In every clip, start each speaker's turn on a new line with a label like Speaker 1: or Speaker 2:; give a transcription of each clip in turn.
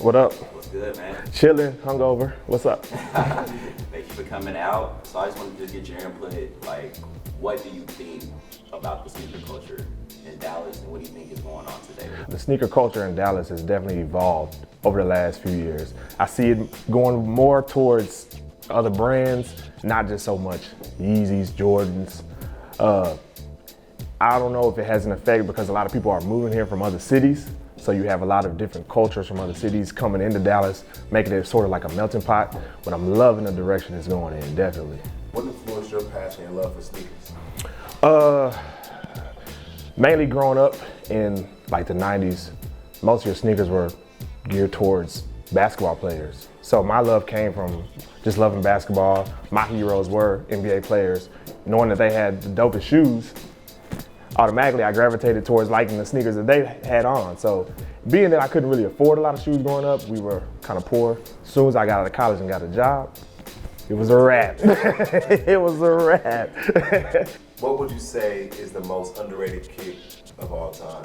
Speaker 1: What up?
Speaker 2: What's good, man?
Speaker 1: Chilling, hungover. What's up?
Speaker 2: Thank you for coming out. So I just wanted to get your input. Like, what do you think about the sneaker culture in Dallas, and what do you think is going on today?
Speaker 1: The sneaker culture in Dallas has definitely evolved over the last few years. I see it going more towards other brands, not just so much Yeezys, Jordans. I don't know if it has an effect because a lot of people are moving here from other cities. So you have a lot of different cultures from other cities coming into Dallas, making it sort of like a melting pot. But I'm loving the direction it's going in, definitely.
Speaker 3: What influenced your passion and love for sneakers?
Speaker 1: Mainly growing up in like the 90s, most of your sneakers were geared towards basketball players. So my love came from just loving basketball. My heroes were NBA players. Knowing that they had the dopest shoes, automatically I gravitated towards liking the sneakers that they had on. So being that I couldn't really afford a lot of shoes growing up, we were kind of poor. As soon as I got out of college and got a job, it was a wrap. It was a wrap.
Speaker 3: What would you say is the most underrated kick of all time?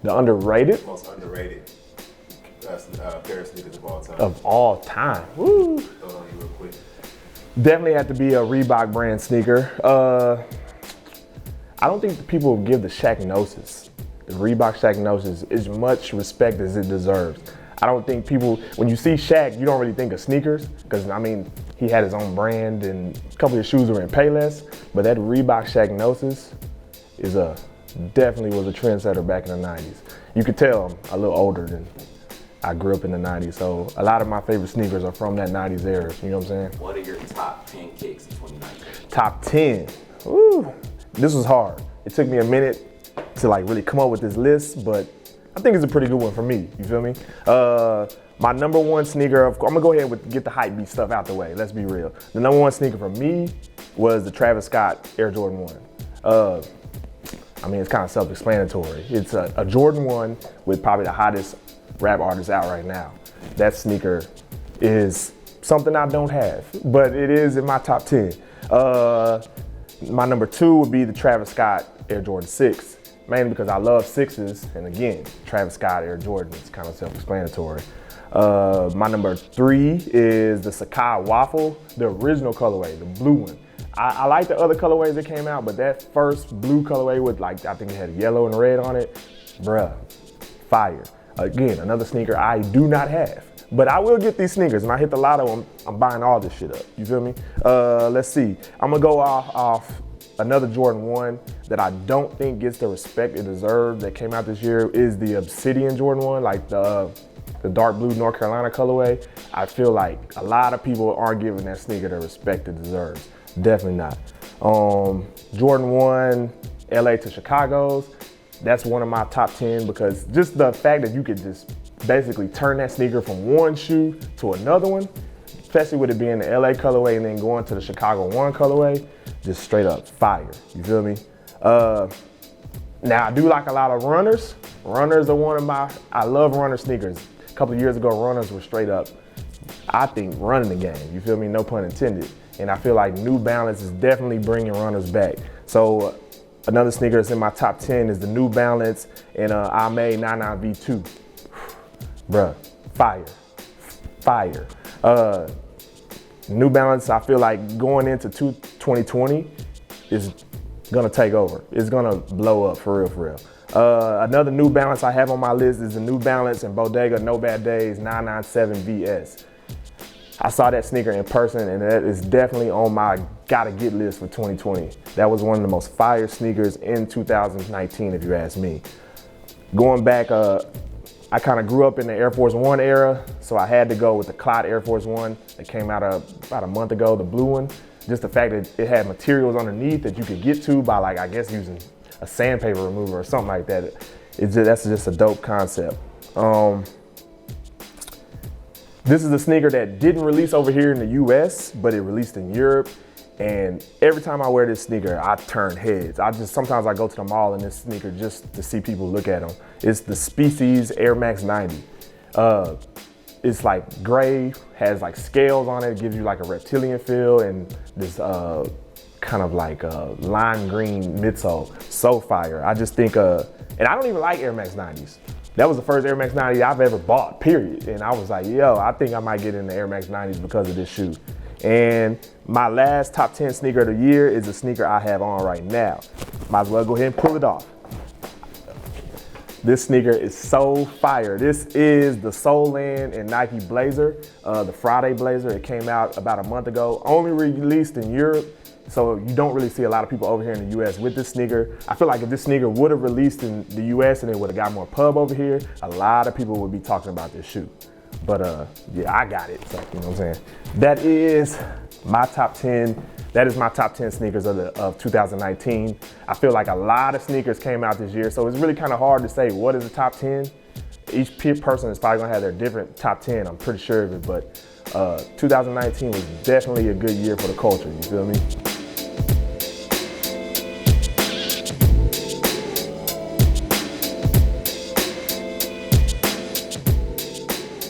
Speaker 1: The underrated?
Speaker 3: Most underrated pair of sneakers of all time.
Speaker 1: Of all time. Woo.
Speaker 3: Throw it on you real quick.
Speaker 1: Definitely have to be a Reebok brand sneaker. I don't think people give the Shaq Gnosis, the Reebok Shaq Gnosis, as much respect as it deserves. I don't think people, when you see Shaq, you don't really think of sneakers, because I mean, he had his own brand and a couple of his shoes were in Payless, but that Reebok Shaq Gnosis is definitely was a trendsetter back in the 90s. You could tell I'm a little older than I grew up in the 90s, so a lot of my favorite sneakers are from that 90s era, you know what I'm saying?
Speaker 2: What are your top 10 kicks in 2019?
Speaker 1: Top 10, woo. This was hard. It took me a minute to like really come up with this list, but I think it's a pretty good one for me, you feel me? My number one sneaker, of course, I'm gonna go ahead and get the hype beat stuff out the way, let's be real. The number one sneaker for me was the Travis Scott Air Jordan 1. I mean, it's kind of self-explanatory. It's a Jordan 1 with probably the hottest rap artist out right now. That sneaker is something I don't have, but it is in my top 10. My number 2 would be the Travis Scott Air Jordan 6, mainly because I love 6s, and again, Travis Scott Air Jordan is kind of self-explanatory. My number 3 is the Sacai Waffle, the original colorway, the blue one. I like the other colorways that came out, but that first blue colorway with like, I think it had yellow and red on it, bruh, fire. Again, another sneaker I do not have. But I will get these sneakers. When I hit the lotto, I'm buying all this shit up. You feel me? Let's see. I'm gonna go off another Jordan 1 that I don't think gets the respect it deserves that came out this year is the Obsidian Jordan 1, like the dark blue North Carolina colorway. I feel like a lot of people aren't giving that sneaker the respect it deserves. Definitely not. Jordan 1, LA to Chicago's. That's one of my top 10 because just the fact that you could just basically turn that sneaker from one shoe to another one, especially with it being the LA colorway and then going to the Chicago 1 colorway, just straight up fire, you feel me? Now I do like a lot of runners. Runners are one of I love runner sneakers. A couple of years ago, runners were straight up, I think, running the game, you feel me? No pun intended. And I feel like New Balance is definitely bringing runners back. So another sneaker that's in my top 10 is the New Balance and Aimé 99V2. Bruh, fire, fire. New Balance, I feel like going into 2020 is gonna take over. It's gonna blow up for real, for real. Another New Balance I have on my list is the New Balance and Bodega No Bad Days 997VS. I saw that sneaker in person and that is definitely on my gotta get list for 2020. That was one of the most fire sneakers in 2019 if you ask me. Going back, I kind of grew up in the Air Force One era, so I had to go with the Clyde Air Force One that came out about a month ago, the blue one. Just the fact that it had materials underneath that you could get to by like, I guess using a sandpaper remover or something like that. That's just a dope concept. This is a sneaker that didn't release over here in the US, but it released in Europe. And every time I wear this sneaker, I turn heads. Sometimes I go to the mall in this sneaker just to see people look at them. It's the Species Air Max 90. It's like gray, has like scales on it, gives you like a reptilian feel, and this kind of like lime green midsole. So fire. I just think, and I don't even like Air Max 90s. That was the first Air Max 90 I've ever bought, period. And I was like, yo, I think I might get into Air Max 90s because of this shoe. And my last top 10 sneaker of the year is a sneaker I have on right now. Might as well go ahead and pull it off. This sneaker is so fire. This is the Soulland and Nike Blazer, the Friday Blazer. It came out about a month ago, only released in Europe. So you don't really see a lot of people over here in the US with this sneaker. I feel like if this sneaker would have released in the US and it would have got more pub over here, a lot of people would be talking about this shoe. But yeah, I got it, so you know what I'm saying? That is my top 10. That is my top 10 sneakers of 2019. I feel like a lot of sneakers came out this year, so it's really kind of hard to say what is the top 10. Each person is probably gonna have their different top 10, I'm pretty sure of it, but 2019 was definitely a good year for the culture, you feel me?